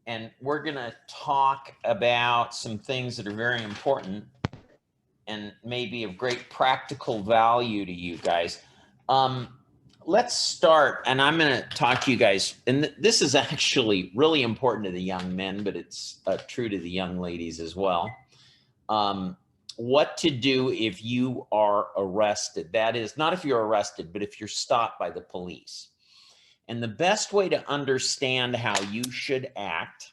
and we're going to talk about some things that are very important and maybe of great practical value to you guys. Let's start, and I'm going to talk to you guys, and this is actually really important to the young men, but it's true to the young ladies as well. What to do if you are arrested. That is, not if you're arrested, but if you're stopped by the police. And the best way to understand how you should act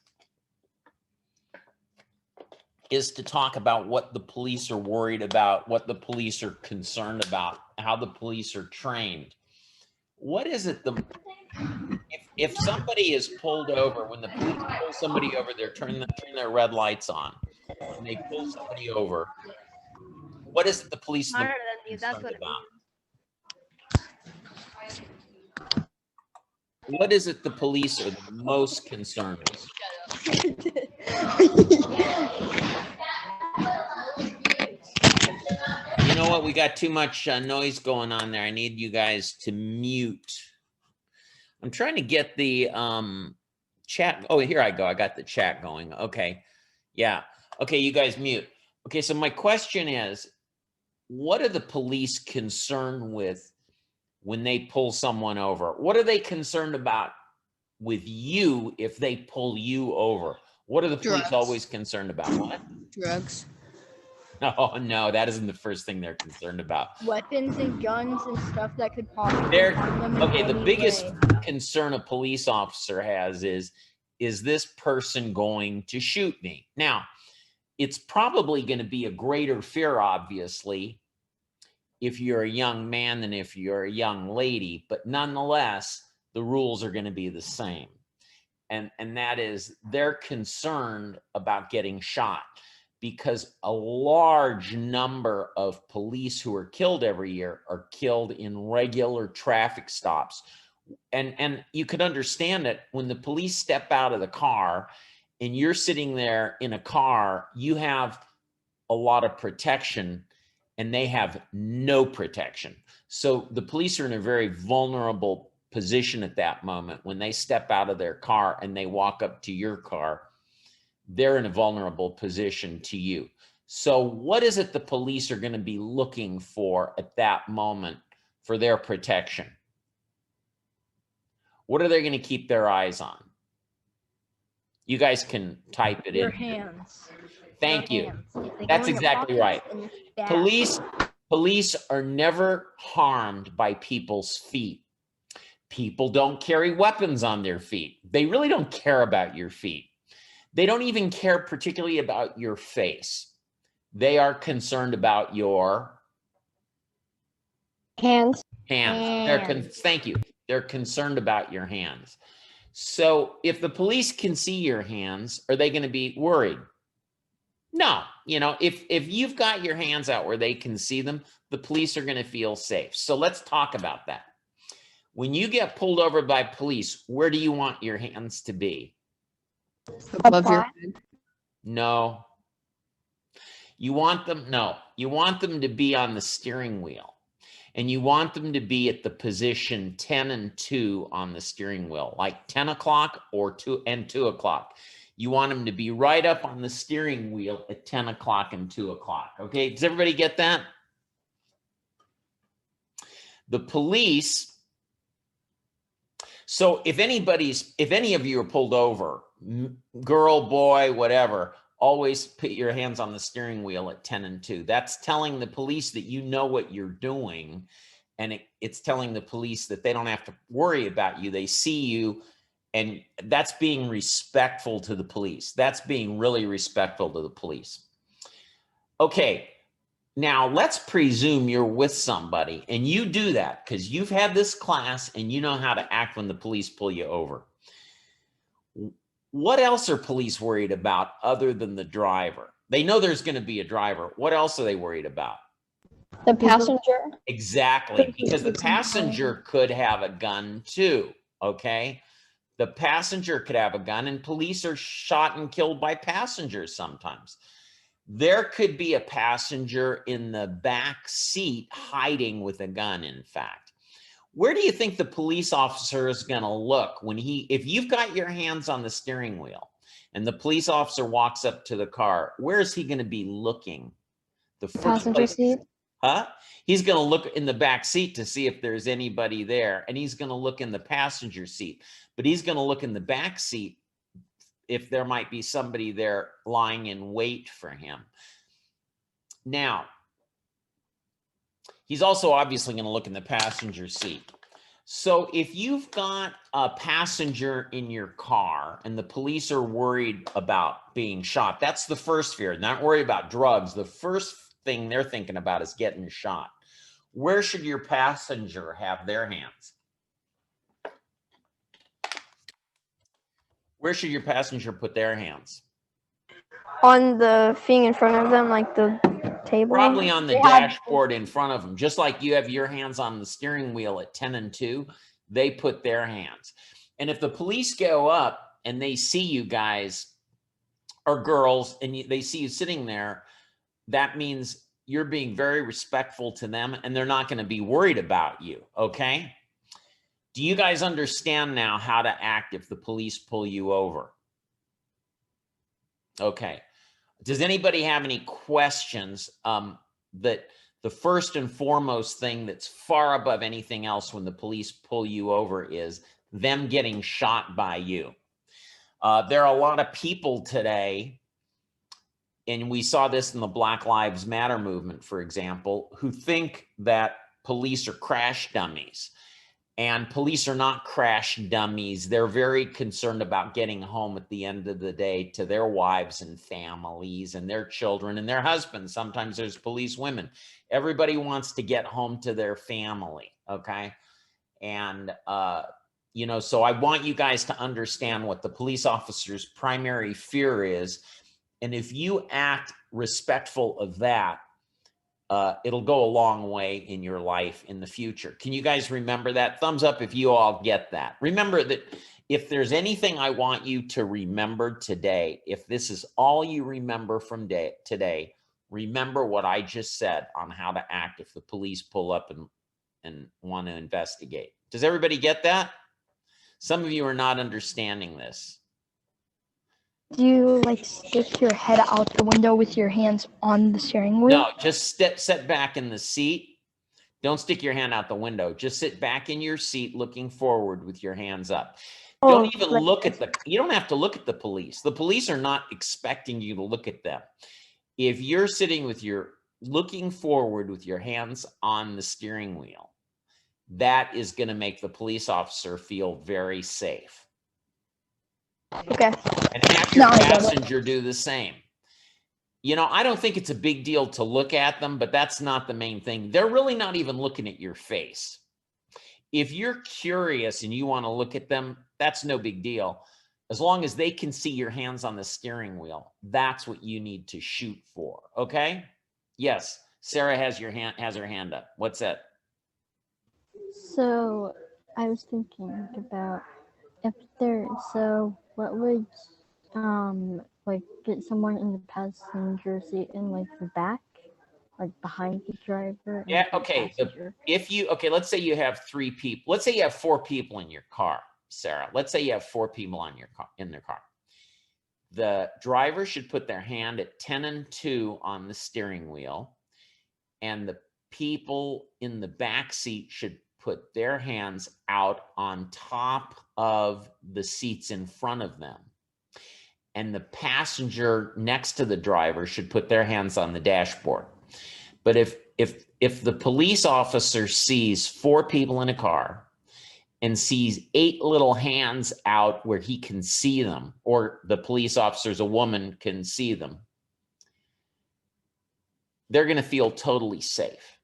is to talk about what the police are worried about, what the police are concerned about, how the police are trained. What is it, if somebody is pulled over, when the police pull somebody over, they're turn their red lights on, and they pull somebody over, what is it the police are concerned about? What is it the police are the most concerned with? You know what? We got too much noise going on there. I need you guys to mute. I'm trying to get the chat. Oh, here I go. I got the chat going. Okay. Yeah. Okay, you guys mute. Okay, so my question is, what are the police concerned with when they pull someone over? What are they concerned about with you if they pull you over? What are the police always concerned about? What? Drugs. Oh, no, that isn't the first thing they're concerned about. Weapons and guns and stuff that could possibly harm them. Okay, the biggest concern a police officer has is this person going to shoot me? Now, it's probably going to be a greater fear, obviously, if you're a young man than if you're a young lady, but nonetheless, the rules are going to be the same. And that is, they're concerned about getting shot, because a large number of police who are killed every year are killed in regular traffic stops. And you could understand it when the police step out of the car and you're sitting there in a car, you have a lot of protection and they have no protection. So the police are in a very vulnerable position at that moment. When they step out of their car and they walk up to your car, they're in a vulnerable position to you. So what is it the police are going to be looking for at that moment for their protection? What are they going to keep their eyes on? You guys can type it in. Your hands. Thank you. That's exactly right. Police are never harmed by people's feet. People don't carry weapons on their feet. They really don't care about your feet. They don't even care particularly about your face. They are concerned about your hands. Thank you. They're concerned about your hands. So if the police can see your hands, are they going to be worried? No. You know, if you've got your hands out where they can see them, the police are going to feel safe. So let's talk about that. When you get pulled over by police, where do you want your hands to be? Above your head. No. You want them to be on the steering wheel. And you want them to be at the position 10 and 2 on the steering wheel, like 10 o'clock or 2 o'clock. You want them to be right up on the steering wheel at 10 o'clock and 2 o'clock. Okay, does everybody get that? The police, so if any of you are pulled over, girl, boy, whatever, always put your hands on the steering wheel at 10 and 2. That's telling the police that you know what you're doing. And it's telling the police that they don't have to worry about you. They see you, and that's being respectful to the police. That's being really respectful to the police. Okay, now let's presume you're with somebody, and you do that because you've had this class and you know how to act when the police pull you over. What else are police worried about other than the driver? They know there's going to be a driver. What else are they worried about? The passenger. Exactly, because the passenger could have a gun too, okay? The passenger could have a gun, and police are shot and killed by passengers sometimes. There could be a passenger in the back seat hiding with a gun, in fact. Where do you think the police officer is going to look when if you've got your hands on the steering wheel and the police officer walks up to the car, where is he going to be looking? The first Passenger place, seat. huh? He's going to look in the back seat to see if there's anybody there, and he's going to look in the passenger seat, but he's going to look in the back seat if there might be somebody there lying in wait for him. Now, he's also obviously going to look in the passenger seat. So if you've got a passenger in your car and the police are worried about being shot, that's the first fear. Not worried about drugs. The first thing they're thinking about is getting shot. Where should your passenger have their hands? Where should your passenger put their hands? On the thing in front of them, like the table? Probably on the dashboard in front of them. Just like you have your hands on the steering wheel at 10 and 2, they put their hands. And if the police go up and they see you guys or girls and they see you sitting there, that means you're being very respectful to them and they're not going to be worried about you, okay? Do you guys understand now how to act if the police pull you over? Okay. Does anybody have any questions? That the first and foremost thing that's far above anything else when the police pull you over is them getting shot by you. There are a lot of people today, and we saw this in the Black Lives Matter movement, for example, who think that police are crash dummies. And police are not crash dummies. They're very concerned about getting home at the end of the day to their wives and families and their children and their husbands. Sometimes there's police women. Everybody wants to get home to their family, okay? And, you know, so I want you guys to understand what the police officer's primary fear is. And if you act respectful of that, it'll go a long way in your life in the future. Can you guys remember that? Thumbs up if you all get that. Remember that if there's anything I want you to remember today, if this is all you remember from today, remember what I just said on how to act if the police pull up and want to investigate. Does everybody get that? Some of you are not understanding this. Do you like stick your head out the window with your hands on the steering wheel? No, just sit back in the seat. Don't stick your hand out the window. Just sit back in your seat looking forward with your hands up. Don't even look at you don't have to look at the police. The police are not expecting you to look at them. If you're sitting with looking forward with your hands on the steering wheel, that is going to make the police officer feel very safe. Okay. And have your passenger do the same. You know, I don't think it's a big deal to look at them, but that's not the main thing. They're really not even looking at your face. If you're curious and you want to look at them, that's no big deal. As long as they can see your hands on the steering wheel, that's what you need to shoot for. Okay? Yes. Sarah has her hand up. What's that? So I was thinking about what would like get someone in the passenger seat in like the back, like behind the driver? Yeah, okay. Let's say you have 3 people. Let's say you have 4 people in your car, Sarah. Let's say you have 4 people in their car. The driver should put their hand at 10 and 2 on the steering wheel, and the people in the back seat should put their hands out on top of the seats in front of them. And the passenger next to the driver should put their hands on the dashboard. But if the police officer sees 4 people in a car and sees 8 little hands out where he can see them, or the police officer's a woman can see them, they're going to feel totally safe.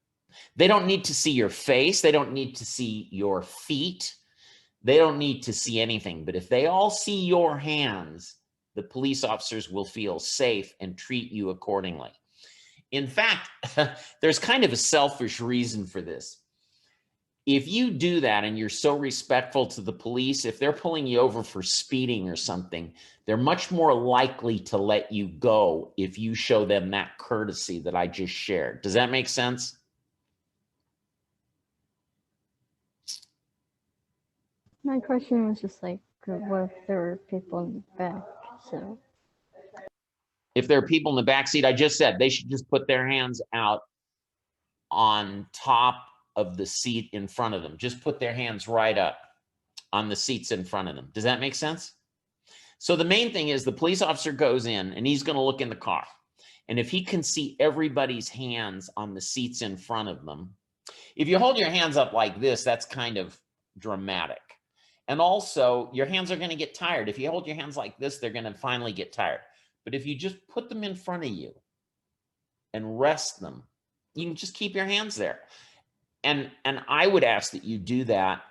They don't need to see your face. They don't need to see your feet. They don't need to see anything. But if they all see your hands, the police officers will feel safe and treat you accordingly. In fact, there's kind of a selfish reason for this. If you do that and you're so respectful to the police, if they're pulling you over for speeding or something, they're much more likely to let you go if you show them that courtesy that I just shared. Does that make sense? My question was just like, what if there were people in the back? So If there are people in the back seat, I just said they should just put their hands out on top of the seat in front of them. Just put their hands right up on the seats in front of them. Does that make sense? So the main thing is the police officer goes in and he's going to look in the car. And if he can see everybody's hands on the seats in front of them, if you hold your hands up like this, that's kind of dramatic. And also, your hands are going to get tired. If you hold your hands like this, they're going to finally get tired. But if you just put them in front of you and rest them, you can just keep your hands there. And I would ask that you do that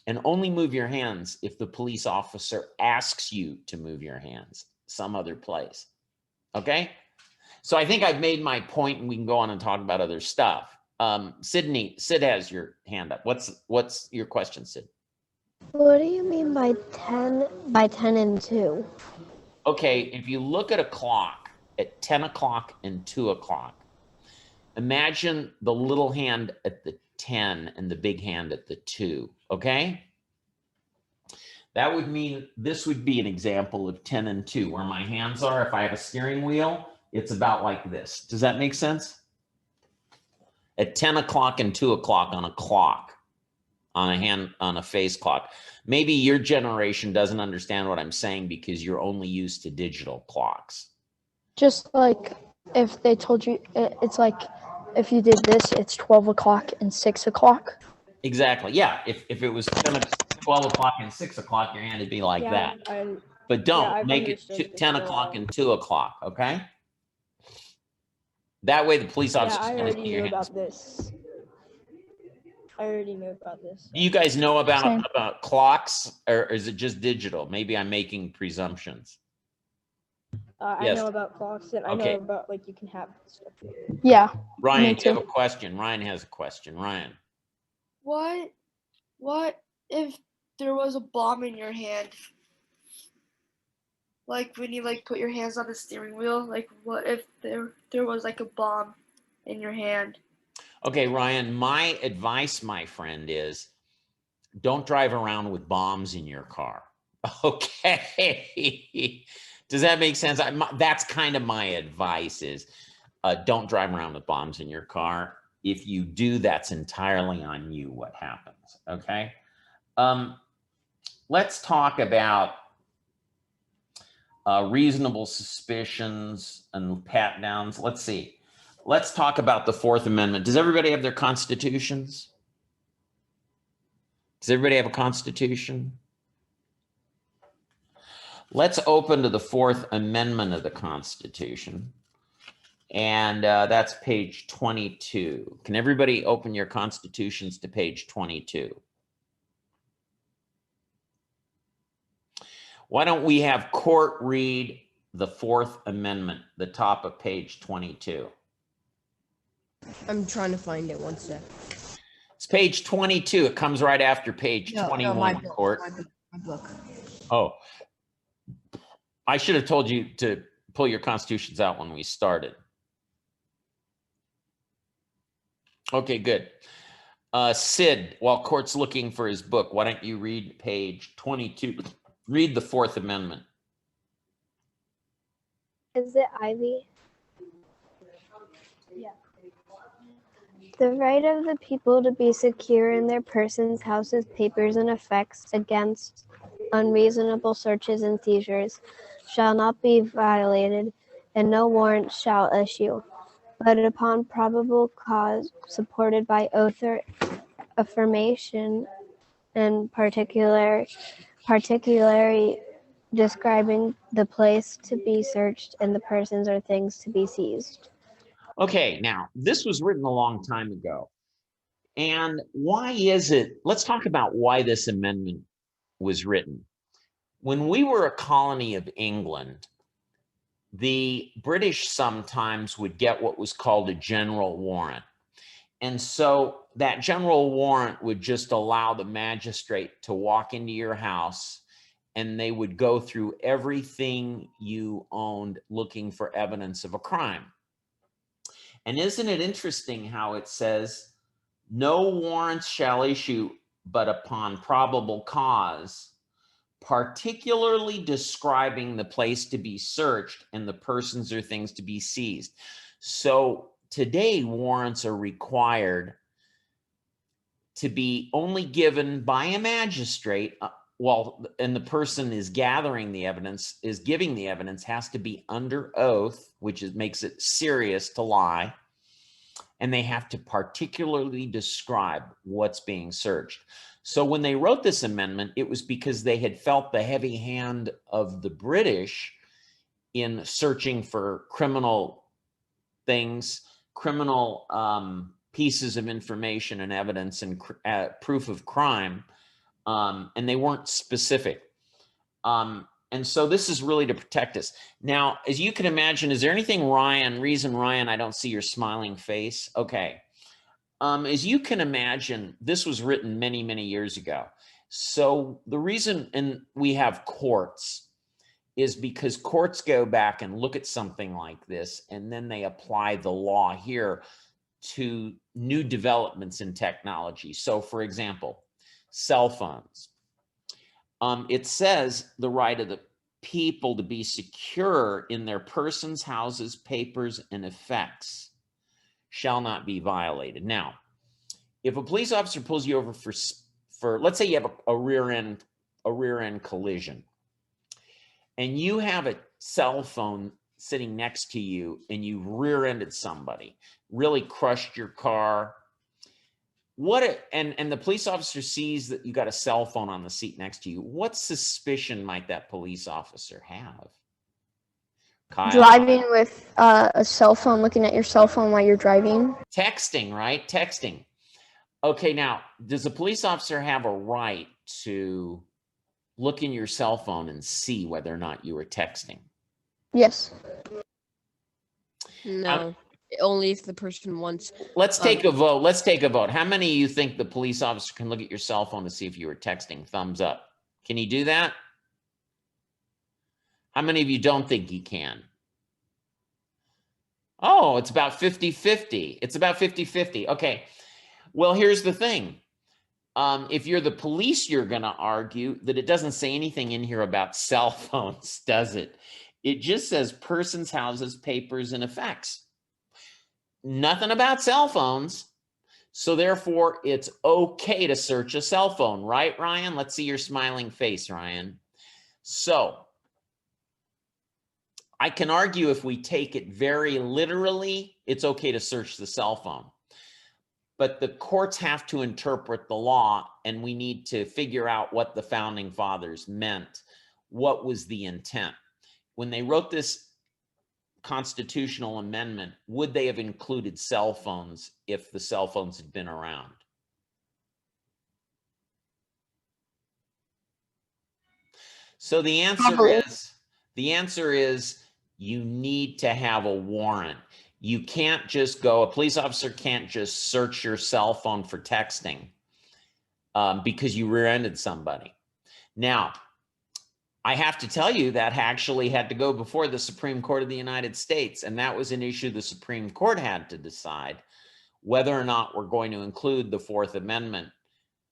and only move your hands if the police officer asks you to move your hands some other place. Okay? So I think I've made my point and we can go on and talk about other stuff. Sid has your hand up. What's your question, Sid? What do you mean by 10 and 2? Okay, if you look at a clock at 10 o'clock and 2 o'clock, imagine the little hand at the 10 and the big hand at the 2, okay? That would mean this would be an example of 10 and 2, where my hands are. If I have a steering wheel, it's about like this. Does that make sense? At 10 o'clock and 2 o'clock on a clock, on a face clock. Maybe your generation doesn't understand what I'm saying because you're only used to digital clocks. Just like if they told you, it's like if you did this, it's 12 o'clock and 6 o'clock. Exactly. Yeah. If it was 12 o'clock and 6 o'clock, your hand would be like that. But don't make it 10 o'clock and 2 o'clock. Okay. That way the police officer. I already knew about this. I already knew about this. Do you guys know about clocks, or is it just digital? Maybe I'm making presumptions. I know about clocks, and I know about like you can have stuff. Yeah. Ryan, you have a question. Ryan has a question. Ryan. What if there was a bomb in your hand? Like when you like put your hands on the steering wheel, like what if there was like a bomb in your hand? Okay, Ryan, my advice, my friend, is don't drive around with bombs in your car. Okay. Does that make sense? That's kind of my advice is don't drive around with bombs in your car. If you do, that's entirely on you what happens. Okay. Let's talk about reasonable suspicions and pat downs. Let's see. Let's talk about the Fourth Amendment. Does everybody have their constitutions? Does everybody have a constitution? Let's open to the Fourth Amendment of the Constitution. And that's page 22. Can everybody open your constitutions to page 22? Why don't we have Court read the Fourth Amendment, the top of page 22? I'm trying to find it. One sec. It's page 22. It comes right after page 21, my book, Court. My book. Oh, I should have told you to pull your constitutions out when we started. Okay, good. Sid, while Court's looking for his book, why don't you read page 22? Read the Fourth Amendment. Is it Ivy? Yeah. The right of the people to be secure in their persons, houses, papers, and effects against unreasonable searches and seizures shall not be violated, and no warrant shall issue, but upon probable cause supported by oath or affirmation and particularly describing the place to be searched and the persons or things to be seized. Okay, now this was written a long time ago. And why is it? Let's talk about why this amendment was written. When we were a colony of England, the British sometimes would get what was called a general warrant. And so that general warrant would just allow the magistrate to walk into your house and they would go through everything you owned looking for evidence of a crime. And isn't it interesting how it says, no warrants shall issue, but upon probable cause, particularly describing the place to be searched and the persons or things to be seized. So today, warrants are required to be only given by a magistrate. And the person is gathering the evidence, is giving the evidence, has to be under oath, which makes it serious to lie. And they have to particularly describe what's being searched. So when they wrote this amendment, it was because they had felt the heavy hand of the British in searching for criminal things, criminal pieces of information and evidence and proof of crime, and they weren't specific. And so this is really to protect us. Now, as you can imagine, is there anything, Ryan, I don't see your smiling face? Okay. As you can imagine, this was written many, many years ago. So the reason, and we have courts, is because courts go back and look at something like this, and then they apply the law here to new developments in technology. So for example, cell phones. It says the right of the people to be secure in their persons, houses, papers, and effects shall not be violated. Now, if a police officer pulls you over for let's say you have a rear end collision, and you have a cell phone sitting next to you, and you rear-ended somebody, really crushed your car. And the police officer sees that you got a cell phone on the seat next to you. What suspicion might that police officer have? Kyle? Driving with a cell phone, looking at your cell phone while you're driving. Texting, right? Texting. Okay, now, does a police officer have a right to look in your cell phone and see whether or not you were texting? Yes. No. Only if the person wants. Let's take a vote. Let's take a vote. How many of you think the police officer can look at your cell phone to see if you were texting? Thumbs up. Can he do that? How many of you don't think he can? Oh, it's about 50-50. It's about 50-50. Okay. Well, here's the thing. If you're the police, you're going to argue that it doesn't say anything in here about cell phones, does it? It just says persons, houses, papers, and effects. Nothing about cell phones. So therefore, it's okay to search a cell phone, right, Ryan? Let's see your smiling face, Ryan. So I can argue if we take it very literally, it's okay to search the cell phone. But the courts have to interpret the law, and we need to figure out what the founding fathers meant. What was the intent? When they wrote this constitutional amendment, would they have included cell phones if the cell phones had been around? So the answer is you need to have a warrant. You can't just go, a police officer can't just search your cell phone for texting because you rear-ended somebody. Now, I have to tell you that actually had to go before the Supreme Court of the United States, and that was an issue the Supreme Court had to decide whether or not we're going to include the Fourth Amendment,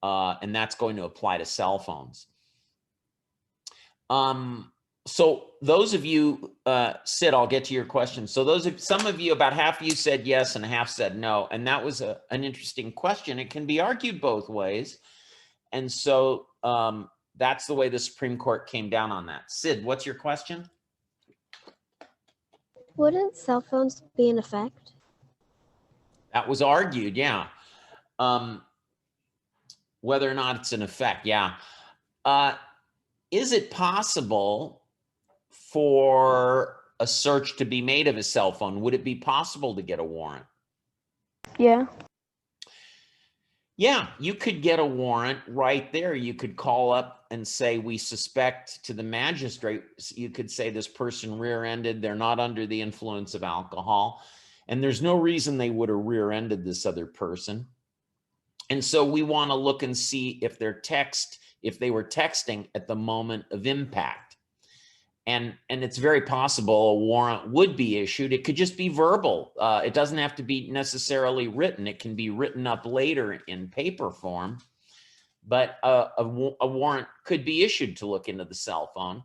and that's going to apply to cell phones. So those of you, Sid, I'll get to your question. So some of you, about half of you said yes and half said no. And that was an interesting question. It can be argued both ways. And so that's the way the Supreme Court came down on that. Sid, what's your question? Wouldn't cell phones be in effect? That was argued, yeah. Whether or not it's in effect, yeah. Is it possible for a search to be made of a cell phone? Would it be possible to get a warrant? Yeah. Yeah, you could get a warrant right there. You could call up and say, we suspect to the magistrate. You could say this person rear-ended. They're not under the influence of alcohol. And there's no reason they would have rear-ended this other person. And so we want to look and see if they were texting at the moment of impact. And it's very possible a warrant would be issued. It could just be verbal. It doesn't have to be necessarily written. It can be written up later in paper form. but a warrant could be issued to look into the cell phone,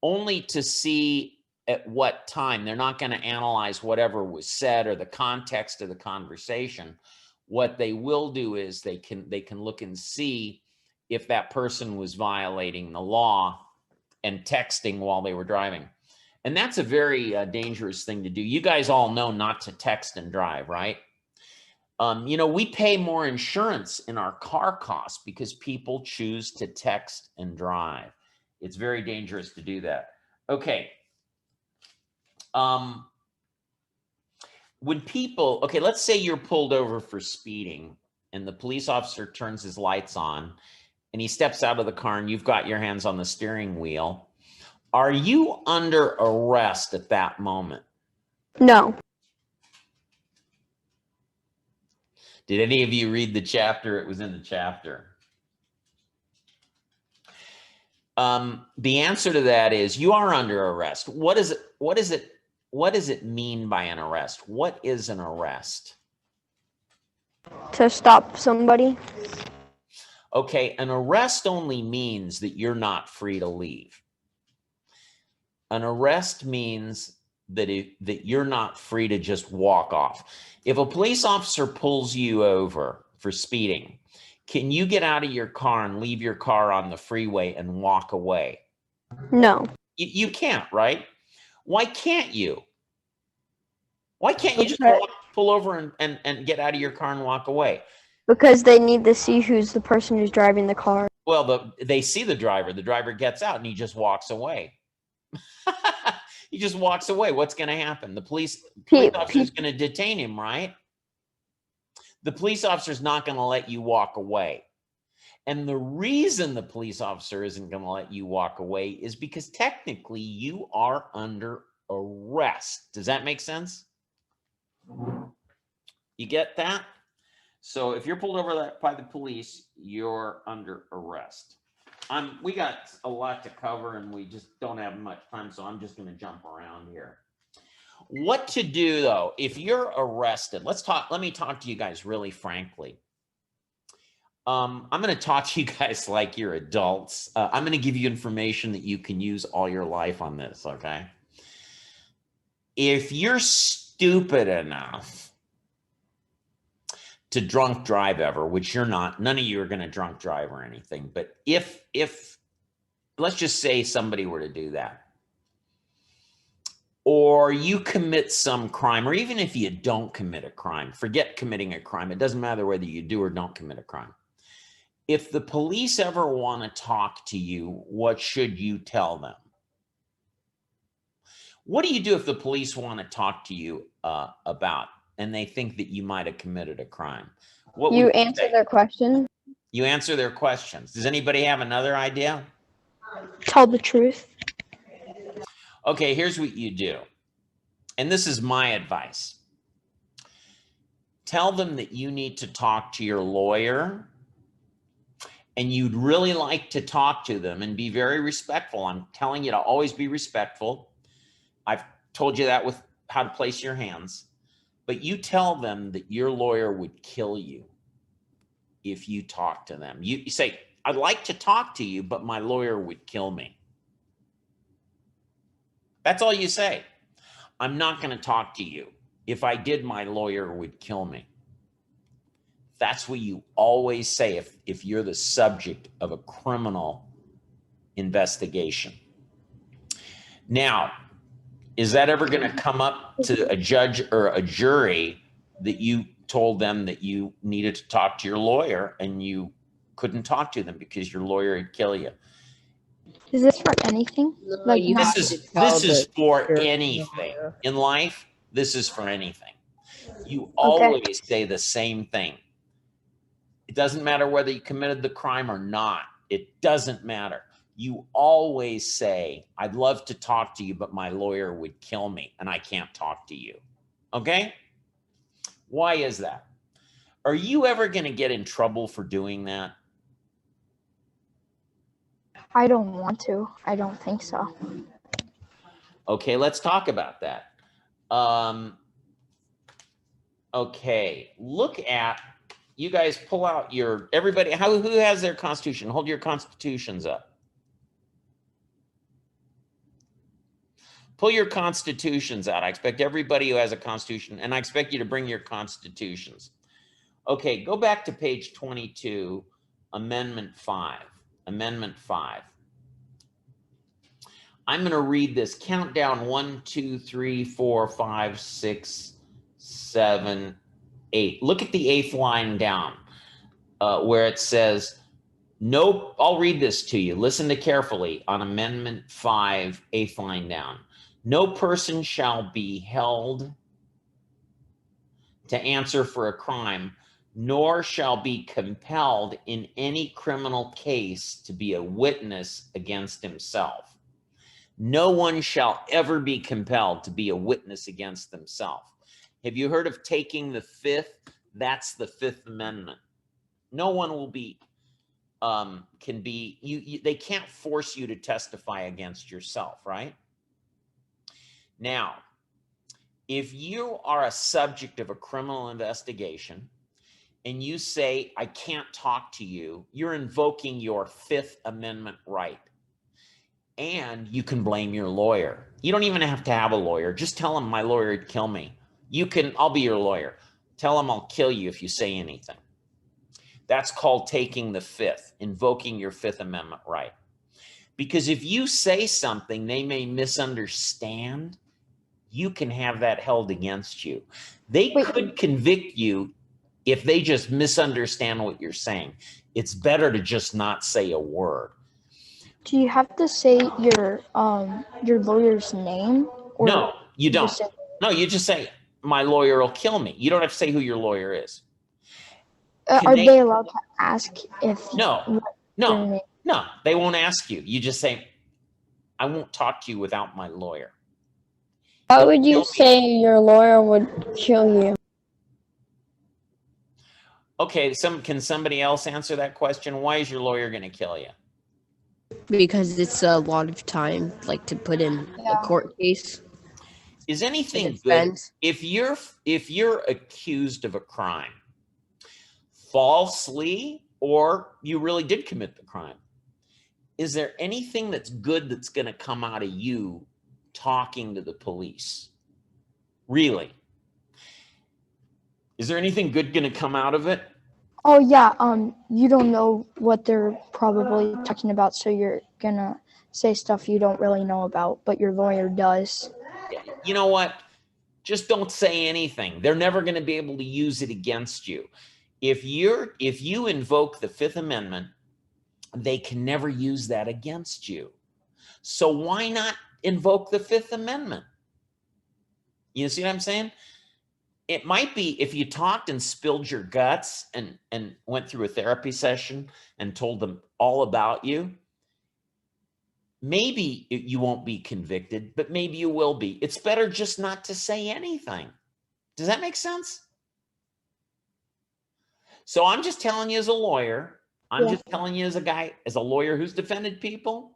only to see at what time. They're not going to analyze whatever was said or the context of the conversation. What they will do is they can look and see if that person was violating the law and texting while they were driving. And that's a very dangerous thing to do. You guys all know not to text and drive, right? You know, we pay more insurance in our car costs because people choose to text and drive. It's very dangerous to do that. Okay. When people, okay, let's say you're pulled over for speeding and the police officer turns his lights on and he steps out of the car and you've got your hands on the steering wheel. Are you under arrest at that moment? No. Did any of you read the chapter? It was in the chapter. The answer to that is you are under arrest. What does it mean by an arrest? What is an arrest? To stop somebody. Okay, an arrest only means that you're not free to leave. An arrest means that you're not free to just walk off. If a police officer pulls you over for speeding, can you get out of your car and leave your car on the freeway and walk away? No. You can't, right? Why can't you? Why can't you just pull over and get out of your car and walk away? Because they need to see who's the person who's driving the car. Well, they see the driver. The driver gets out and he just walks away. He just walks away. What's going to happen? The police officer is going to detain him, right? The police officer is not going to let you walk away. And the reason the police officer isn't going to let you walk away is because technically you are under arrest. Does that make sense? You get that? So if you're pulled over by the police, you're under arrest. We got a lot to cover and we just don't have much time, so I'm just going to jump around here. What to do though, if you're arrested? Let me talk to you guys really frankly. I'm going to talk to you guys like you're adults. I'm going to give you information that you can use all your life on this, okay? If you're stupid enough to drunk drive ever, which you're not, none of you are going to drunk drive or anything, but if let's just say somebody were to do that, or you commit some crime, or even if you don't commit a crime, forget committing a crime. It doesn't matter whether you do or don't commit a crime. If the police ever want to talk to you, what should you tell them? What do you do if the police want to talk to you about and they think that you might have committed a crime? What You answer their questions. You answer their questions. Does anybody have another idea? Tell the truth. Okay, here's what you do. And this is my advice. Tell them that you need to talk to your lawyer and you'd really like to talk to them and be very respectful. I'm telling you to always be respectful. I've told you that with how to place your hands, but you tell them that your lawyer would kill you if you talk to them. You say, I'd like to talk to you, but my lawyer would kill me. That's all you say. I'm not going to talk to you. If I did, my lawyer would kill me. That's what you always say if you're the subject of a criminal investigation. Now, is that ever going to come up to a judge or a jury that you told them that you needed to talk to your lawyer and you couldn't talk to them because your lawyer would kill you? Is this for anything? Like This is for anything in life. This is for anything. You always say the same thing. It doesn't matter whether you committed the crime or not. It doesn't matter. You always say, I'd love to talk to you, but my lawyer would kill me and I can't talk to you. Okay? Why is that? Are you ever going to get in trouble for doing that? I don't want to. I don't think so. Okay, let's talk about that. Okay, look at you guys pull out your, everybody, who has their constitution? Hold your constitutions up. Pull your constitutions out. I expect everybody who has a constitution, and I expect you to bring your constitutions. Okay, go back to page 22, Amendment 5. Amendment 5. I'm going to read this. Count down 1, 2, 3, 4, 5, 6, 7, 8. Look at the 8th line down where it says, no, I'll read this to you. Listen to carefully on Amendment 5, 8th line down. No person shall be held to answer for a crime, nor shall be compelled in any criminal case to be a witness against himself. No one shall ever be compelled to be a witness against himself. Have you heard of taking the Fifth? That's the Fifth Amendment. No one will be, can be, they can't force you to testify against yourself, right? Now, if you are a subject of a criminal investigation and you say, I can't talk to you, you're invoking your Fifth Amendment right. And you can blame your lawyer. You don't even have to have a lawyer. Just tell him my lawyer would kill me. I'll be your lawyer. Tell him I'll kill you if you say anything. That's called taking the Fifth, invoking your Fifth Amendment right. Because if you say something they may misunderstand, you can have that held against you. They could convict you if they just misunderstand what you're saying. It's better to just not say a word. Do you have to say your lawyer's name? Or No, you don't. just say, No, you just say, my lawyer will kill me. You don't have to say who your lawyer is. are they allowed to ask if? No, they won't ask you. You just say, I won't talk to you without my lawyer. Why would you say your lawyer would kill you? Okay, can somebody else answer that question? Why is your lawyer going to kill you? Because it's a lot of time, like, to put in a court case. Is anything good if you're accused of a crime falsely, or you really did commit the crime? Is there anything that's good that's going to come out of you talking to the police? Really? Is there anything good going to come out of it? oh yeah, you don't know what they're probably talking about, so you're gonna say stuff you don't really know about, but your lawyer does. You know what? Just don't say anything. They're never going to be able to use it against you. If you invoke the Fifth Amendment, they can never use that against you. So why not invoke the Fifth Amendment? You see what I'm saying? It might be if you talked and spilled your guts and went through a therapy session and told them all about you, maybe you won't be convicted, but maybe you will be. It's better just not to say anything. Does that make sense? So I'm just telling you as a lawyer, I'm just telling you as a guy, as a lawyer who's defended people,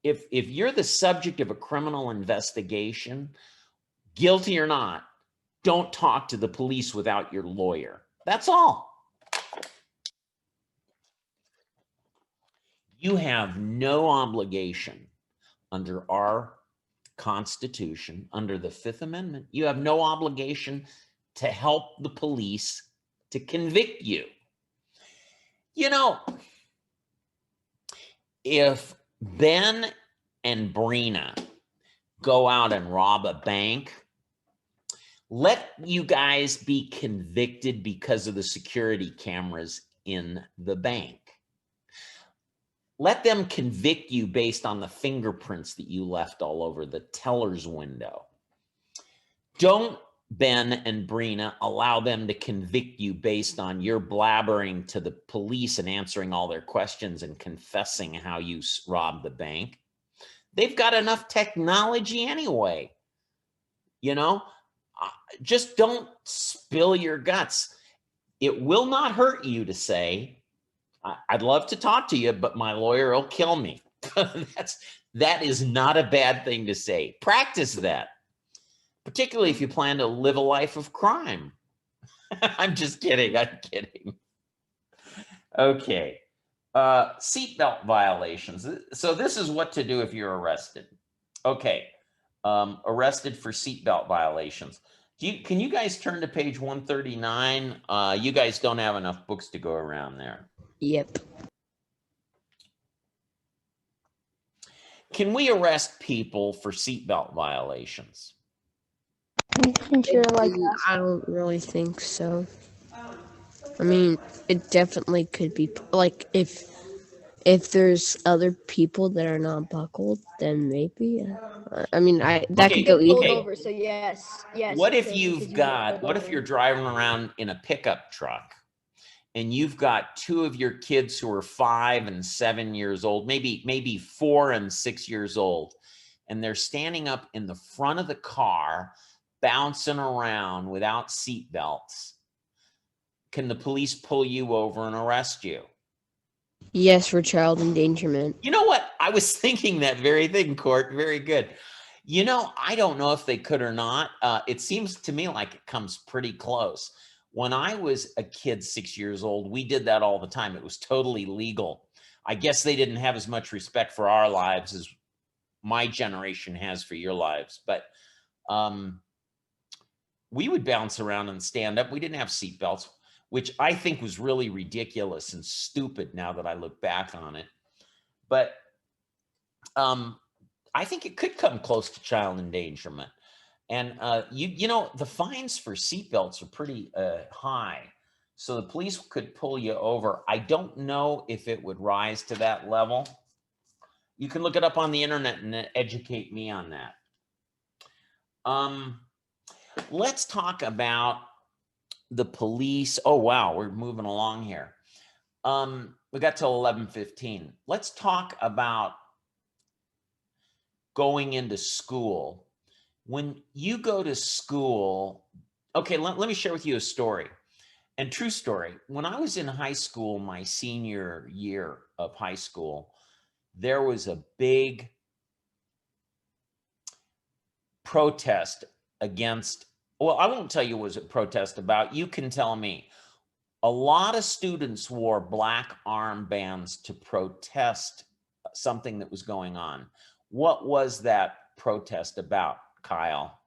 if you're the subject of a criminal investigation, guilty or not, don't talk to the police without your lawyer. That's all. You have no obligation under our Constitution, under the Fifth Amendment, you have no obligation to help the police to convict you. You know, if Ben and Brina go out and rob a bank, let you guys be convicted because of the security cameras in the bank. Let them convict you based on the fingerprints that you left all over the teller's window. Don't, Ben and Brina, allow them to convict you based on your blabbering to the police and answering all their questions and confessing how you robbed the bank. They've got enough technology anyway. You know, just don't spill your guts. It will not hurt you to say, I'd love to talk to you, but my lawyer will kill me. That is not a bad thing to say. Practice that, particularly if you plan to live a life of crime. I'm just kidding. I'm kidding. Okay. Seatbelt violations. So this is what to do if you're arrested. Okay. Arrested for seatbelt violations. Can you guys turn to page 139? You guys don't have enough books to go around there. Yep. Can we arrest people for seatbelt violations? Since you're like I don't really think so. I mean, it definitely could be like if there's other people that are not buckled, then maybe. I mean, that Okay, could go either. Pulled okay. over, so yes. What if because you've you were got, pulled what if over. you're driving around in a pickup truck and you've got two of your kids who are 5 and 7 years old, maybe 4 and 6 years old, and they're standing up in the front of the car, bouncing around without seat belts? Can the police pull you over and arrest you? Yes, for child endangerment. You know what? I was thinking that very thing, Court. Very good. You know, I don't know if they could or not. It seems to me like it comes pretty close. When I was a kid, 6 years old, we did that all the time. It was totally legal. I guess they didn't have as much respect for our lives as my generation has for your lives. But we would bounce around and stand up. We didn't have seatbelts, which I think was really ridiculous and stupid now that I look back on it. But I think it could come close to child endangerment. And you know, the fines for seatbelts are pretty high. So the police could pull you over. I don't know if it would rise to that level. You can look it up on the internet and educate me on that. Let's talk about the police. Oh, wow, we're moving along here. We got till 11:15. Let's talk about going into school. When you go to school, okay, let me share with you a story. And true story. When I was in high school, my senior year of high school, there was a big protest against, well, I won't tell you what it was a protest about. You can tell me. A lot of students wore black armbands to protest something that was going on. What was that protest about, Kyle?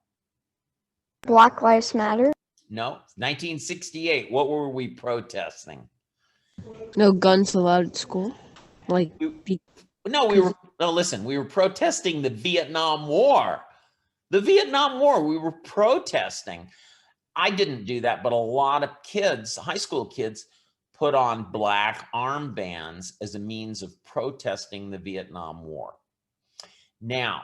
Black Lives Matter. No, 1968. What were we protesting? No guns allowed at school. Like, No, listen, we were protesting the Vietnam War. The Vietnam War, we were protesting. I didn't do that, but a lot of kids, high school kids, put on black armbands as a means of protesting the Vietnam War. Now,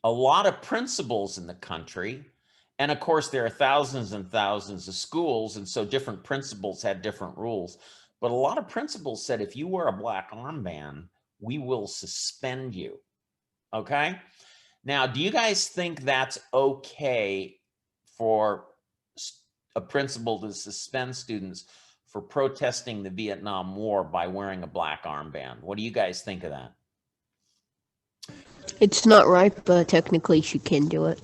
a lot of principals in the country, and of course there are thousands and thousands of schools, and so different principals had different rules, but a lot of principals said, if you wear a black armband, we will suspend you, okay? Now, do you guys think that's okay for a principal to suspend students for protesting the Vietnam War by wearing a black armband? What do you guys think of that? it's not right, but technically she can do it.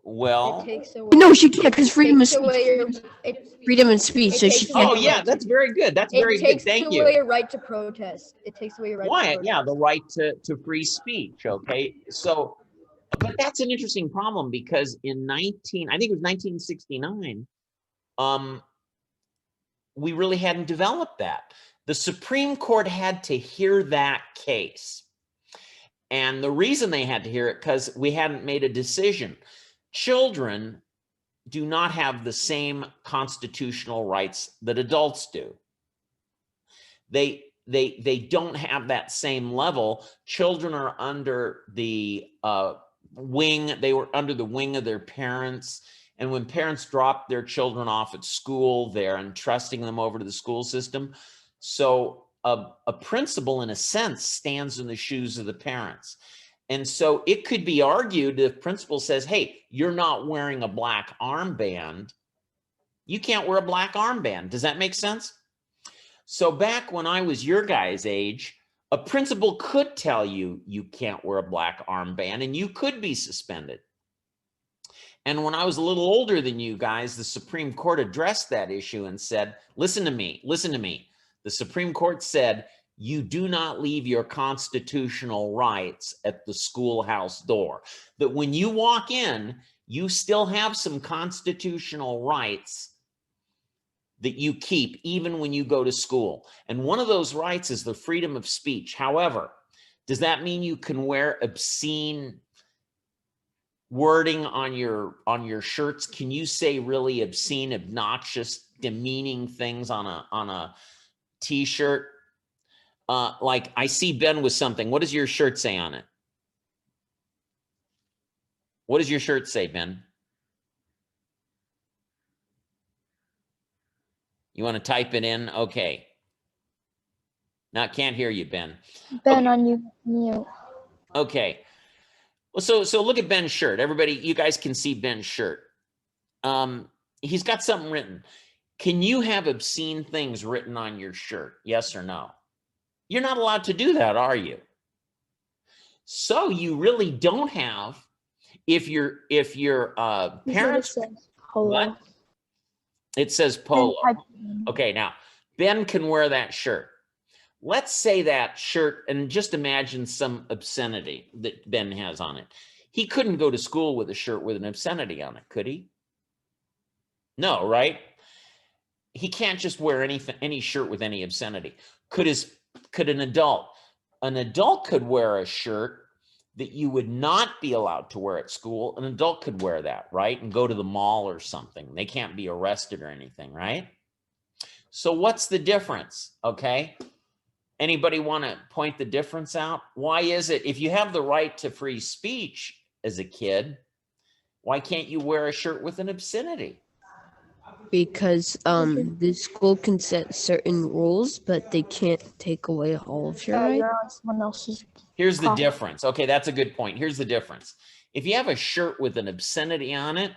Well, It takes away, No, she can't, because freedom of takes away speech. your, Freedom of speech, so she takes can't. oh away- yeah, that's very good. That's very it good. takes Thank away you. your right to protest. It takes away your right to Why? protest. Yeah, the right to free speech. Okay, so, but that's an interesting problem because in I think it was 1969, we really hadn't developed that. The Supreme Court had to hear that case. And the reason they had to hear it, because we hadn't made a decision. Children do not have the same constitutional rights that adults do. They don't have that same level. Children are under the wing. They were under the wing of their parents. And when parents drop their children off at school, they're entrusting them over to the school system. So a principal, in a sense, stands in the shoes of the parents. And so it could be argued if principal says, hey, you're not wearing a black armband, you can't wear a black armband. Does that make sense? So back when I was your guys' age, a principal could tell you you can't wear a black armband and you could be suspended. And when I was a little older than you guys, the Supreme Court addressed that issue and said, listen to me, listen to me. The Supreme Court said, you do not leave your constitutional rights at the schoolhouse door. That when you walk in, you still have some constitutional rights that you keep even when you go to school. And one of those rights is the freedom of speech. However, does that mean you can wear obscene wording on your shirts? Can you say really obscene, obnoxious, demeaning things on a t-shirt? Like I see Ben with something. What does your shirt say on it? What does your shirt say, Ben? You want to type it in? Okay. Now, can't hear you, Ben. Ben, Okay. on you mute. Okay. Well, so look at Ben's shirt. Everybody, you guys can see Ben's shirt. He's got something written. Can you have obscene things written on your shirt? Yes or no? You're not allowed to do that, are you? So you really don't have, if your parents, what? It says polo. Okay, now Ben can wear that shirt. Let's say that shirt, and just imagine some obscenity that Ben has on it. He couldn't go to school with a shirt with an obscenity on it, could he? No, right? He can't just wear any shirt with any obscenity. Could an adult? An adult could wear a shirt that you would not be allowed to wear at school. An adult could wear that, right? And go to the mall or something. They can't be arrested or anything, right? So what's the difference? Okay. Anybody want to point the difference out? Why is it, if you have the right to free speech as a kid, why can't you wear a shirt with an obscenity? Because the school can set certain rules, but they can't take away all of your rights. You're on someone else's. Here's the difference. Okay, that's a good point. Here's the difference. If you have a shirt with an obscenity on it,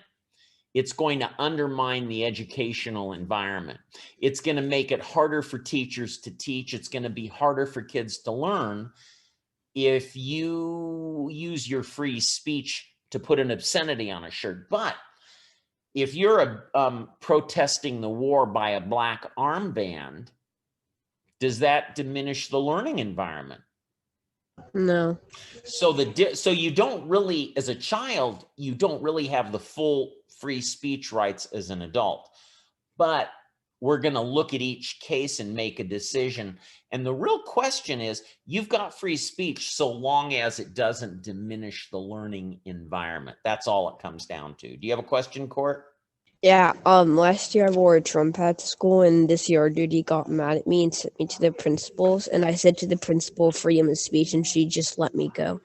it's going to undermine the educational environment. It's going to make it harder for teachers to teach. It's going to be harder for kids to learn if you use your free speech to put an obscenity on a shirt. But if you're protesting the war by a black armband, does that diminish the learning environment? No. So so you don't really, as a child, you don't really have the full free speech rights as an adult. But we're going to look at each case and make a decision. And the real question is, you've got free speech so long as it doesn't diminish the learning environment. That's all it comes down to. Do you have a question, Court? Yeah, last year I wore a Trump hat to school, and this year our duty got mad at me and sent me to the principal's, and I said to the principal, freedom of speech, and she just let me go.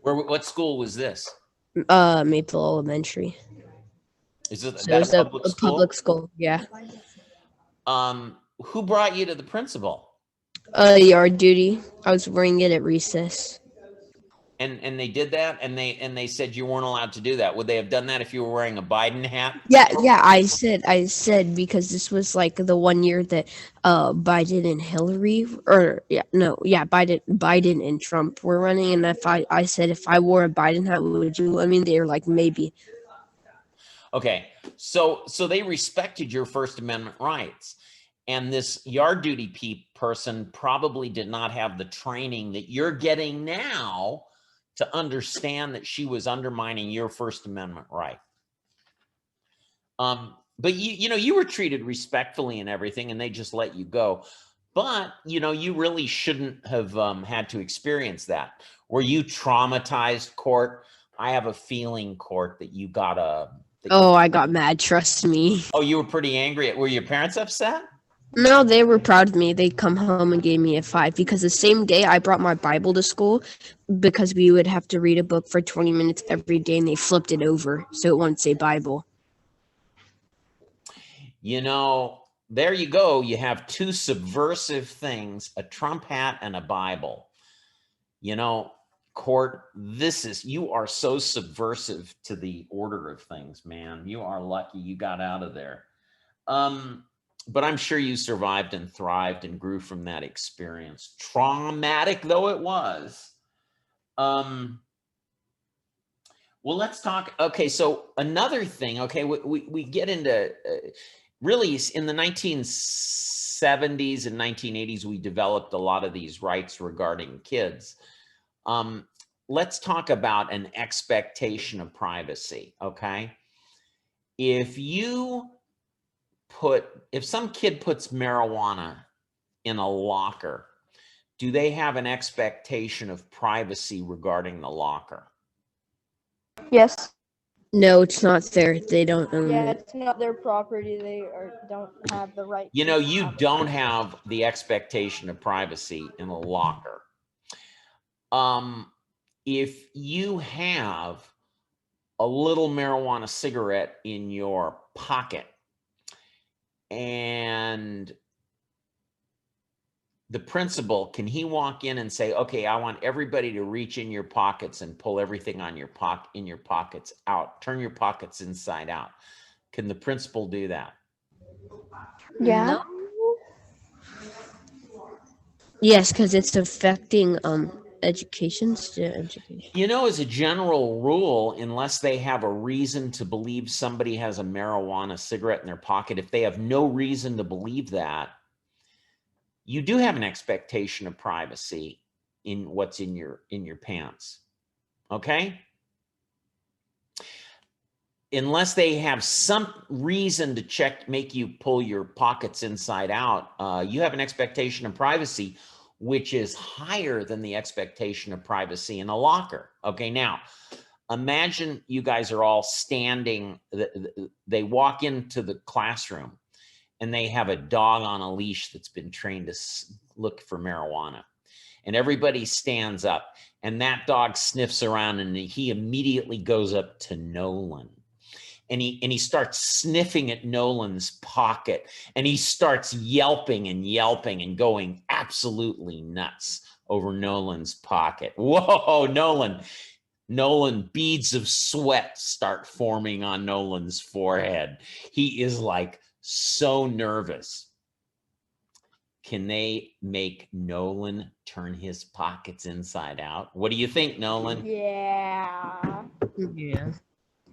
What school was this? Maple Elementary. Is it, So that it's a public school? Public school, yeah. Who brought you to the principal? Yard duty. I was wearing it at recess. And they did that, and they said you weren't allowed to do that. Would they have done that if you were wearing a Biden hat? Yeah, I said because this was like the one year that Biden and Hillary, Biden and Trump were running, and if I said if I wore a Biden hat, would you? I mean, they were like, maybe. Okay, so they respected your First Amendment rights, and this yard duty person probably did not have the training that you're getting now to understand that she was undermining your First Amendment right. But you were treated respectfully and everything, and they just let you go. But you really shouldn't have had to experience that. Were you traumatized, Court? I have a feeling, Court, that you got I got mad. Trust me. Oh, you were pretty angry. Were your parents upset? No, they were proud of me. They come home and gave me a 5 because the same day I brought my Bible to school because we would have to read a book for 20 minutes every day, and they flipped it over so it wouldn't say Bible. There you go. You have two subversive things, a Trump hat and a Bible. Court, you are so subversive to the order of things, man. You are lucky you got out of there. But I'm sure you survived and thrived and grew from that experience. Traumatic though it was. Well, let's talk. Okay, so another thing. Okay, we get into really in the 1970s and 1980s, we developed a lot of these rights regarding kids. Let's talk about an expectation of privacy. Okay, if some kid puts marijuana in a locker, do they have an expectation of privacy regarding the locker? Yes. No, it's not there. They don't own Yeah, it. it's not their property. They don't have the right. You to know, you have it. don't have the expectation of privacy in a locker. If you have a little marijuana cigarette in your pocket and the principal, can he walk in and say, okay, I want everybody to reach in your pockets and pull everything on your in your pockets out, turn your pockets inside out? Can the principal do that? Yeah. No. Yes, because it's affecting education, student education. You know, as a general rule, unless they have a reason to believe somebody has a marijuana cigarette in their pocket, if they have no reason to believe that, you do have an expectation of privacy in what's in your pants. Okay? Unless they have some reason to make you pull your pockets inside out, you have an expectation of privacy, which is higher than the expectation of privacy in a locker. Okay, now imagine you guys are all standing, they walk into the classroom and they have a dog on a leash that's been trained to look for marijuana. And everybody stands up and that dog sniffs around and he immediately goes up to Nolan. And he starts sniffing at Nolan's pocket and he starts yelping and going absolutely nuts over Nolan's pocket. Whoa, Nolan, beads of sweat start forming on Nolan's forehead. He is like so nervous. Can they make Nolan turn his pockets inside out? What do you think, Nolan? Yeah. Yeah.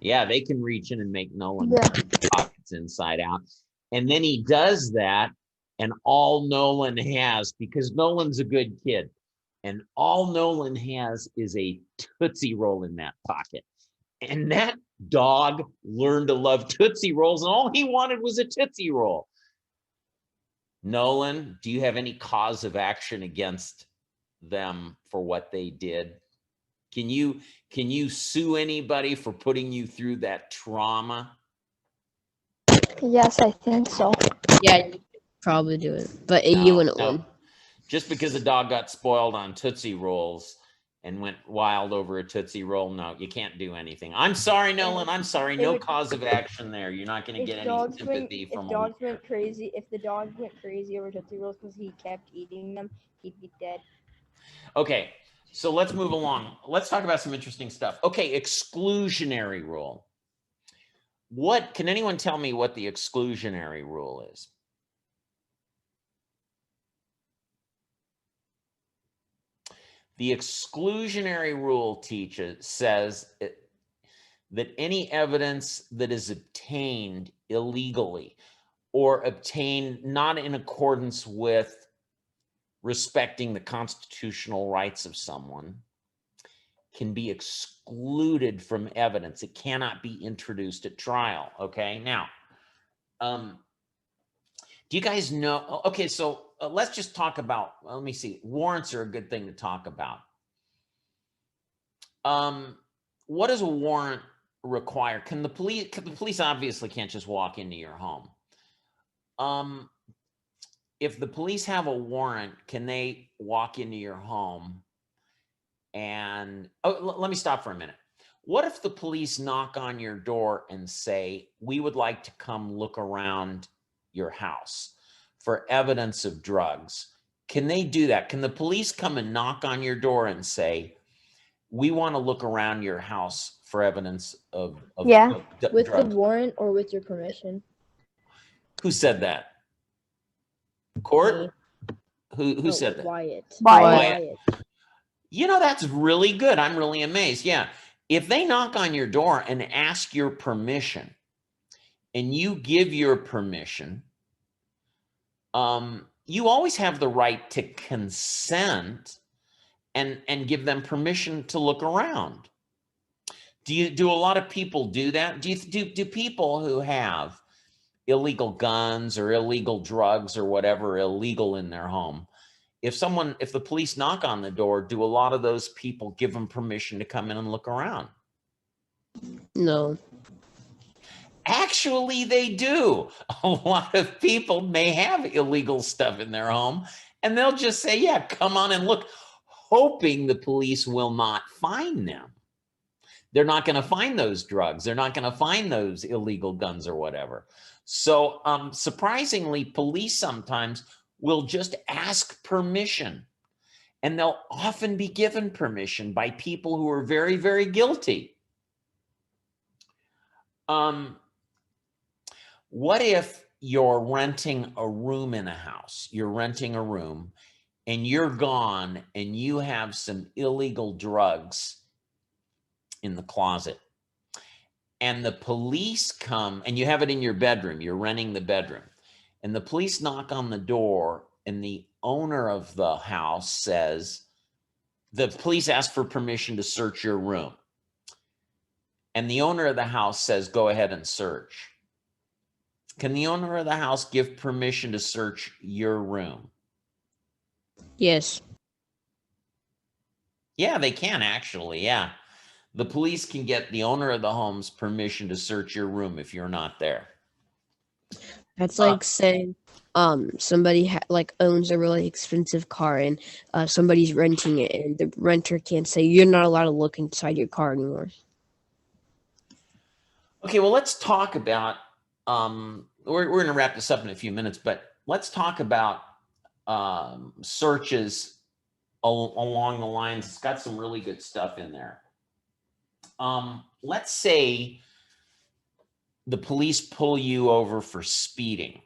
Yeah, they can reach in and make Nolan Yeah. turn his pockets inside out. And then he does that, and all Nolan has, because Nolan's a good kid, and all Nolan has is a Tootsie Roll in that pocket. And that dog learned to love Tootsie Rolls, and all he wanted was a Tootsie Roll. Nolan, do you have any cause of action against them for what they did? Can you sue anybody for putting you through that trauma? Yes, I think so. Yeah, you could probably do it, but you wouldn't win. Just because a dog got spoiled on Tootsie Rolls and went wild over a Tootsie Roll, no, you can't do anything. I'm sorry, Nolan. I'm sorry. No cause of action there. You're not going to get any sympathy from If dogs went crazy, if the dog went crazy over Tootsie Rolls because he kept eating them, he'd be dead. Okay, so let's move along. Let's talk about some interesting stuff. Okay, exclusionary rule. What can anyone tell me what the exclusionary rule is? The exclusionary rule says that any evidence that is obtained illegally or obtained not in accordance with respecting the constitutional rights of someone can be excluded from evidence. It cannot be introduced at trial. Okay, now, do you guys know? Okay, so let's just talk about, let me see, warrants are a good thing to talk about. What does a warrant require? The police obviously can't just walk into your home. If the police have a warrant, can they walk into your home and, let me stop for a minute. What if the police knock on your door and say, we would like to come look around your house for evidence of drugs? Can they do that? Can the police come and knock on your door and say, we want to look around your house for evidence of Yeah. With drugs? the warrant or with your permission? Who said that? Court? Who said that? Wyatt. Wyatt. You know, that's really good. I'm really amazed. Yeah. If they knock on your door and ask your permission, and you give your permission, you always have the right to consent and give them permission to look around. Do a lot of people do that? Do people who have illegal guns or illegal drugs or whatever illegal in their home, if the police knock on the door, do a lot of those people give them permission to come in and look around? No. Actually, they do. A lot of people may have illegal stuff in their home, and they'll just say, yeah, come on and look, hoping the police will not find them. They're not going to find those drugs. They're not going to find those illegal guns or whatever. So surprisingly, police sometimes will just ask permission, and they'll often be given permission by people who are very, very guilty. What if you're renting a room in a house? You're renting a room and you're gone and you have some illegal drugs in the closet, and the police come, and you have it in your bedroom. You're renting the bedroom, and the police knock on the door, and the owner of the house says, the police ask for permission to search your room. And the owner of the house says, go ahead and search. Can the owner of the house give permission to search your room? Yes. Yeah, they can actually, yeah. The police can get the owner of the home's permission to search your room if you're not there. That's like saying somebody like owns a really expensive car and somebody's renting it, and the renter can't say you're not allowed to look inside your car anymore. Okay, well, let's talk about we're going to wrap this up in a few minutes, but let's talk about searches along the lines. It's got some really good stuff in there. Let's say the police pull you over for speeding,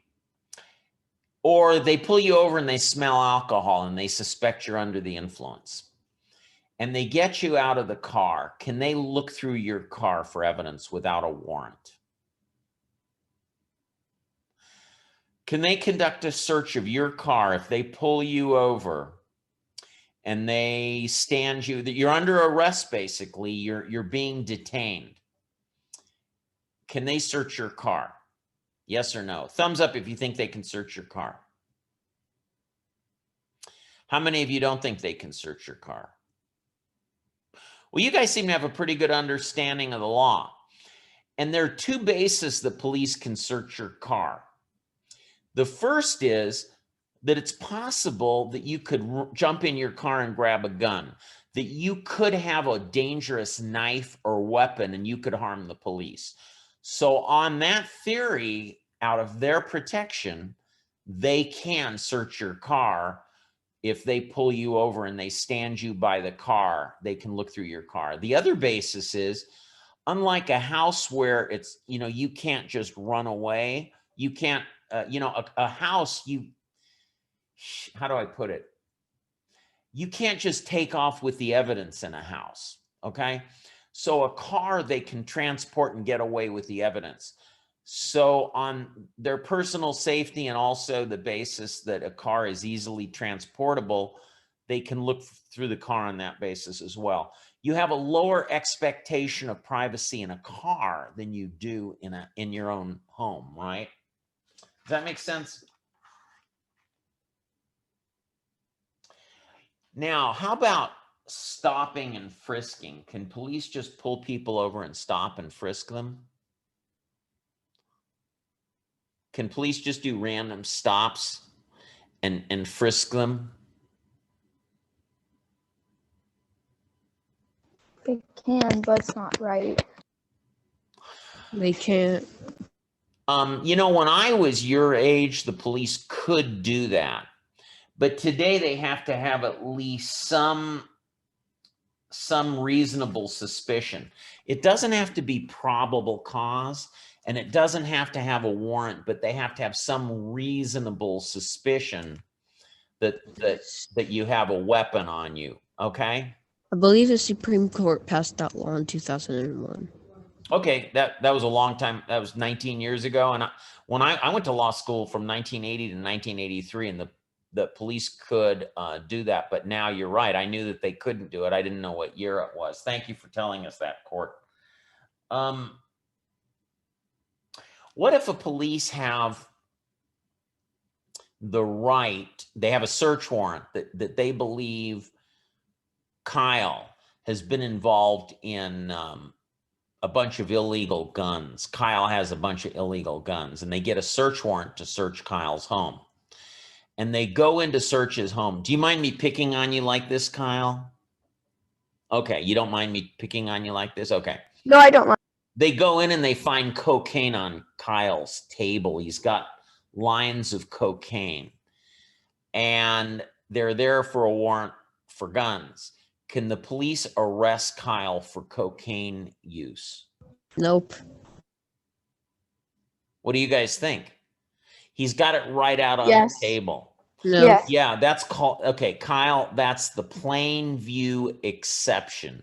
or they pull you over and they smell alcohol and they suspect you're under the influence, and they get you out of the car. Can they look through your car for evidence without a warrant? Can they conduct a search of your car if they pull you over and they stand you, that you're under arrest, basically, you're being detained? Can they search your car? Yes or no? Thumbs up if you think they can search your car. How many of you don't think they can search your car? Well, you guys seem to have a pretty good understanding of the law. And there are two bases that police can search your car. The first is that it's possible that you could jump in your car and grab a gun, that you could have a dangerous knife or weapon and you could harm the police. So on that theory, out of their protection, they can search your car. If they pull you over and they stand you by the car, they can look through your car. The other basis is, unlike a house where it's, you can't just run away. You can't, a house, how do I put it? You can't just take off with the evidence in a house, okay? So a car, they can transport and get away with the evidence. So on their personal safety and also the basis that a car is easily transportable, they can look through the car on that basis as well. You have a lower expectation of privacy in a car than you do in your own home, right? Does that make sense? Now, how about stopping and frisking? Can police just pull people over and stop and frisk them? Can police just do random stops and frisk them? They can, but it's not right. They can't. When I was your age, the police could do that. But today they have to have at least some reasonable suspicion. It doesn't have to be probable cause, and it doesn't have to have a warrant, but they have to have some reasonable suspicion that you have a weapon on you, okay? I believe the Supreme Court passed that law in 2001. Okay, that was a long time. That was 19 years ago. And when I went to law school from 1980 to 1983, and the police could do that. But now you're right. I knew that they couldn't do it. I didn't know what year it was. Thank you for telling us that, Court. What if a police have the right, they have a search warrant that they believe Kyle has been involved in a bunch of illegal guns. Kyle has a bunch of illegal guns, and they get a search warrant to search Kyle's home. And they go in to search his home. Do you mind me picking on you like this, Kyle? Okay, you don't mind me picking on you like this? Okay. No, I don't like. They go in and they find cocaine on Kyle's table. He's got lines of cocaine. And they're there for a warrant for guns. Can the police arrest Kyle for cocaine use? Nope. What do you guys think? He's got it right out on Yes. the table. No. Yes. Yeah, that's called, okay, Kyle, that's the plain view exception.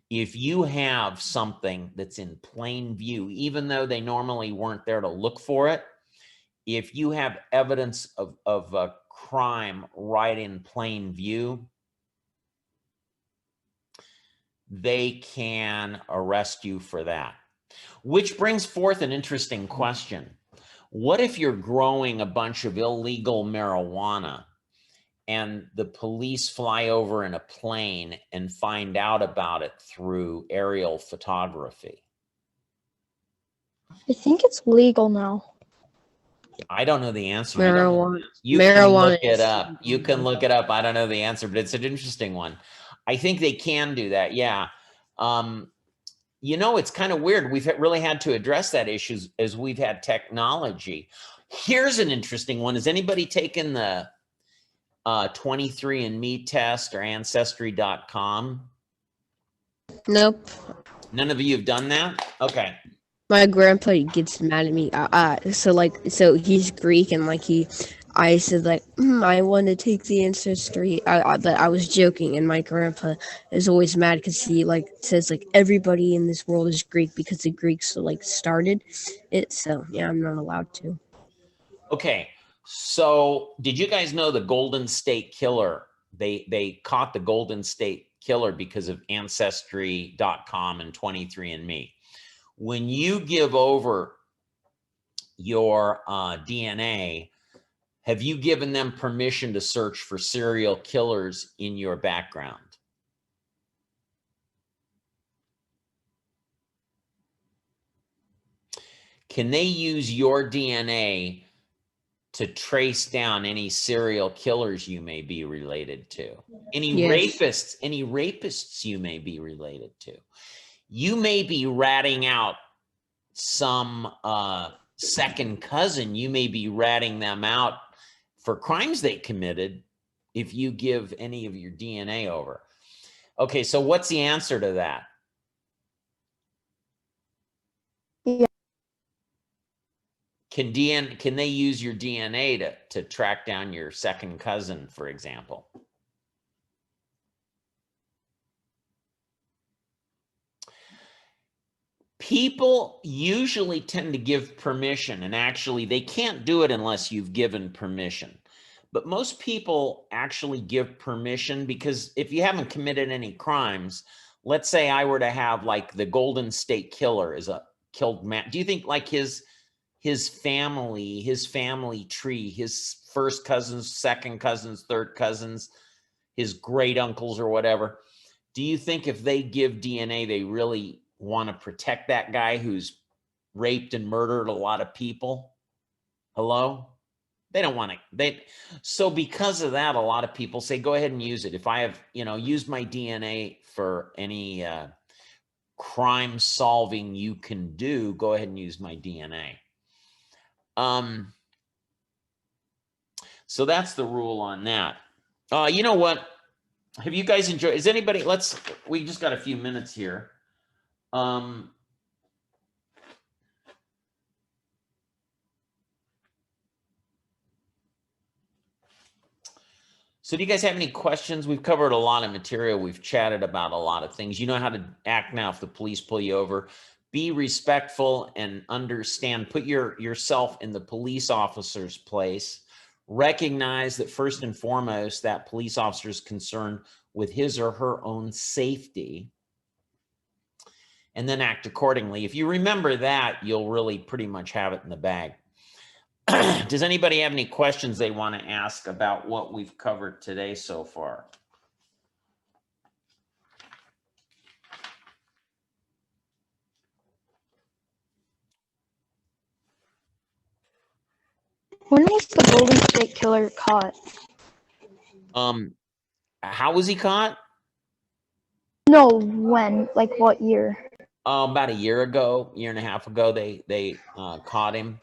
If you have something that's in plain view, even though they normally weren't there to look for it, if you have evidence of a crime right in plain view, they can arrest you for that. Which brings forth an interesting question. What if you're growing a bunch of illegal marijuana and the police fly over in a plane and find out about it through aerial photography? I think it's legal now. I don't know the answer. Marijuana. You can Marijuana look it is up. legal You can now. look it up. I don't know the answer, but it's an interesting one. I think they can do that. Yeah. You know, it's kind of weird. We've really had to address that issue as we've had technology. Here's an interesting one. Has anybody taken the 23andMe test or Ancestry.com? Nope. None of you have done that? Okay. My grandpa gets mad at me. So he's Greek, and I said I want to take the ancestry. But I was joking, and my grandpa is always mad because he says everybody in this world is Greek because the Greeks started it. So yeah, I'm not allowed to. Okay. So did you guys know the Golden State Killer? They caught the Golden State Killer because of Ancestry.com and 23andMe. When you give over your DNA, have you given them permission to search for serial killers in your background? Can they use your DNA to trace down any serial killers you may be related to? Any Yes. rapists you may be related to? You may be ratting out some second cousin. You may be ratting them out for crimes they committed if you give any of your DNA over. Okay, so what's the answer to that? Yeah. Can they use your DNA to track down your second cousin, for example? People usually tend to give permission, and actually they can't do it unless you've given permission. But most people actually give permission because if you haven't committed any crimes, let's say I were to have the Golden State Killer is a killed man. Do you think his family tree, his first cousins, second cousins, third cousins, his great uncles or whatever, do you think if they give DNA, they really want to protect that guy who's raped and murdered a lot of people? Hello? They don't want to. So because of that, a lot of people say, go ahead and use it. If I have, used my DNA for any crime solving you can do, go ahead and use my DNA. So that's the rule on that. You know what? Have you guys enjoyed? Is anybody? We just got a few minutes here. So do you guys have any questions? We've covered a lot of material. We've chatted about a lot of things. You know how to act now if the police pull you over. Be respectful and understand. Put yourself in the police officer's place. Recognize that first and foremost, that police officer is concerned with his or her own safety. And then act accordingly. If you remember that, you'll really pretty much have it in the bag. Does anybody have any questions they want to ask about what we've covered today so far? When was the Golden State Killer caught? How was he caught? No, when? Like what year? About a year ago, year and a half ago, they caught him.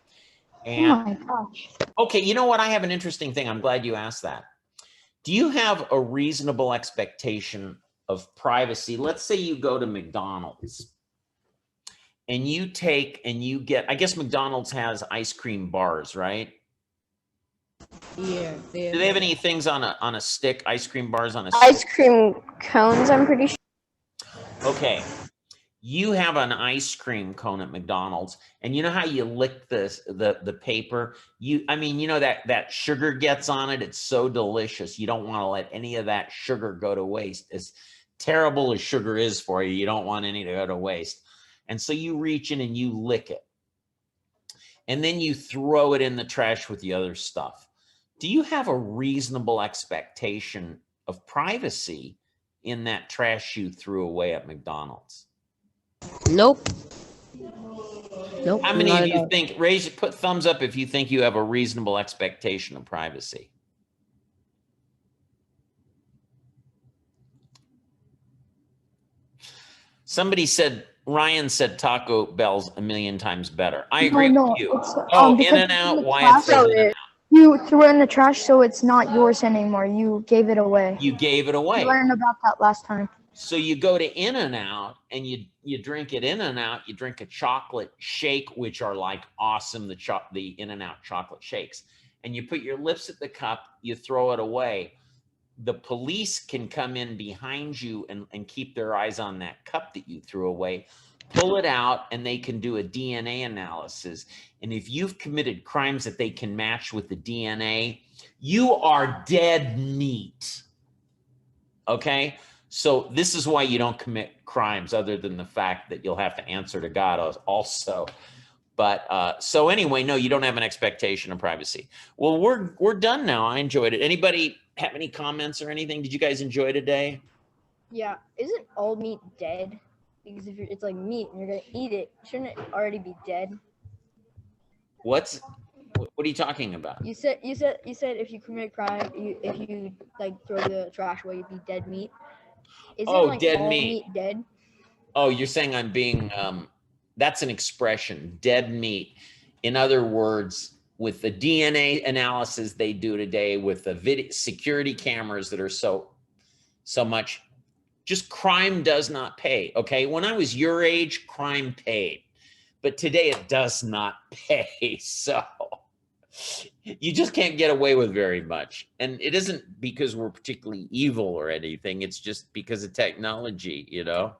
Oh And my gosh. okay, you know what? I have an interesting thing. I'm glad you asked that. Do you have a reasonable expectation of privacy? Let's say you go to McDonald's and you take and you get, I guess McDonald's has ice cream bars, right? Yeah. Do they have any things on a stick, ice cream bars on a stick? Ice cream cones, I'm pretty sure. Okay. You have an ice cream cone at McDonald's, and you know how you lick the paper? I mean, you know that sugar gets on it. It's so delicious. You don't want to let any of that sugar go to waste. As terrible as sugar is for you, you don't want any to go to waste. And so you reach in and you lick it. And then you throw it in the trash with the other stuff. Do you have a reasonable expectation of privacy in that trash you threw away at McDonald's? Nope. Nope. How many not of at you all. think, put thumbs up if you think you have a reasonable expectation of privacy? Somebody said, Ryan said Taco Bell's a million times better. I agree No, with you. it's, Oh, because In and it's in Out, the Wyatt trash. says In and Out. You threw it in the trash, so it's not yours anymore. You gave it away. You gave it I away. learned about that last time. So you go to In and Out and you drink it In and Out, you drink a chocolate shake, which are like awesome, the In and Out chocolate shakes. And you put your lips at the cup, you throw it away. The police can come in behind you and keep their eyes on that cup that you threw away, pull it out, and they can do a DNA analysis. And if you've committed crimes that they can match with the DNA, you are dead meat. Okay? So this is why you don't commit crimes, other than the fact that you'll have to answer to God also. But so anyway, no, you don't have an expectation of privacy. Well, we're done now. I enjoyed it. Anybody have any comments or anything? Did you guys enjoy today? Yeah, isn't all meat dead? Because if it's like meat and you're gonna eat it, shouldn't it already be dead? What are you talking about? You said if you commit a crime, if you like throw the trash away, you'd be dead meat. Isn't like dead all meat. meat dead? Oh, you're saying I'm being that's an expression, dead meat. In other words, with the DNA analysis they do today, with the security cameras that are so much, just crime does not pay. Okay, when I was your age, crime paid, but today it does not pay. So you just can't get away with very much. And it isn't because we're particularly evil or anything. It's just because of technology, you know?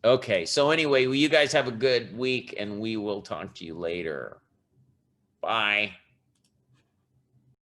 Okay, so anyway, well, you guys have a good week, and we will talk to you later. Bye.